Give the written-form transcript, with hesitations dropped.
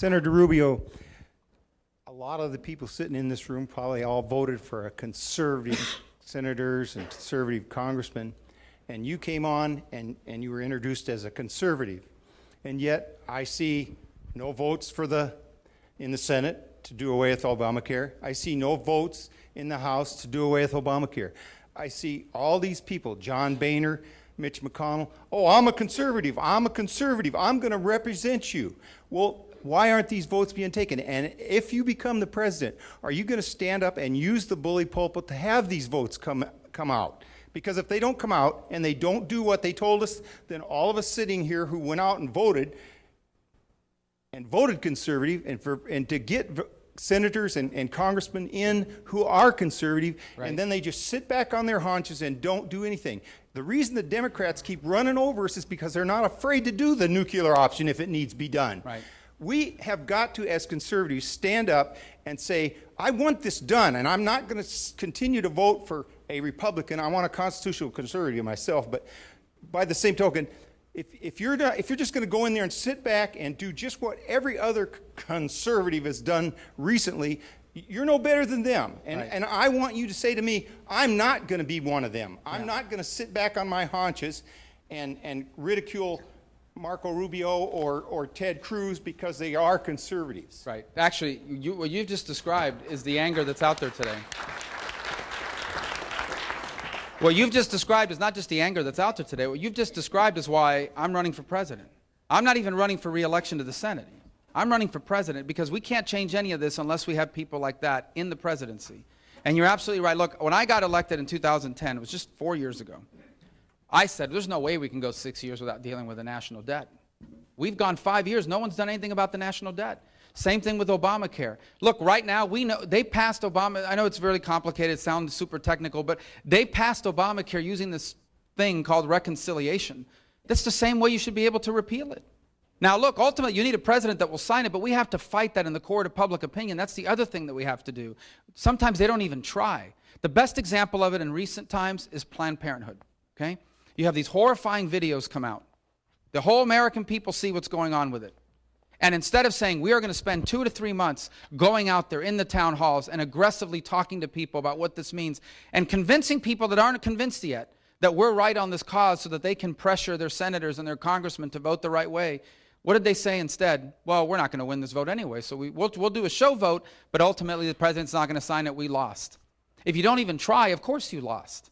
Senator Rubio, a lot of the people sitting in this room probably all voted for a conservative senators and conservative congressmen, and you came on and you were introduced as a conservative. And yet I see no votes in the Senate to do away with Obamacare. I see no votes in the House to do away with Obamacare. I see all these people, John Boehner, Mitch McConnell, oh, I'm a conservative, I'm going to represent you. Well, why aren't these votes being taken? And if you become the president, are you going to stand up and use the bully pulpit to have these votes come out? Because if they don't come out and they don't do what they told us, then all of us sitting here who went out and voted conservative, and to get senators and congressmen in who are conservative, right, and then they just sit back on their haunches and don't do anything. The reason the Democrats keep running over us is because they're not afraid to do the nuclear option if it needs to be done. Right. We have got to, as conservatives, stand up and say, I want this done, and I'm not going to continue to vote for a Republican. I want a constitutional conservative myself, but by the same token, if you're just going to go in there and sit back and do just what every other conservative has done recently, you're no better than them. And, right, and I want you to say to me, I'm not going to be one of them. I'm not going to sit back on my haunches and ridicule Marco Rubio or Ted Cruz because they are conservatives. Right. Actually, what you've just described is the anger that's out there today. What you've just described is not just the anger that's out there today. What you've just described is why I'm running for president. I'm not even running for re-election to the Senate. I'm running for president because we can't change any of this unless we have people like that in the presidency. And you're absolutely right. Look, when I got elected in 2010, it was just 4 years ago, I said, there's no way we can go 6 years without dealing with the national debt. We've gone 5 years. No one's done anything about the national debt. Same thing with Obamacare. Look, right now, we know they passed Obama. I know it's really complicated. It sounds super technical, but they passed Obamacare using this thing called reconciliation. That's the same way you should be able to repeal it. Now, look, ultimately, you need a president that will sign it, but we have to fight that in the court of public opinion. That's the other thing that we have to do. Sometimes they don't even try. The best example of it in recent times is Planned Parenthood, okay? You have these horrifying videos come out. The whole American people see what's going on with it. And instead of saying, we are going to spend 2 to 3 months going out there in the town halls and aggressively talking to people about what this means and convincing people that aren't convinced yet that we're right on this cause so that they can pressure their senators and their congressmen to vote the right way, what did they say instead? Well, we're not going to win this vote anyway, so we'll do a show vote, but ultimately the president's not going to sign it. We lost. If you don't even try, of course you lost.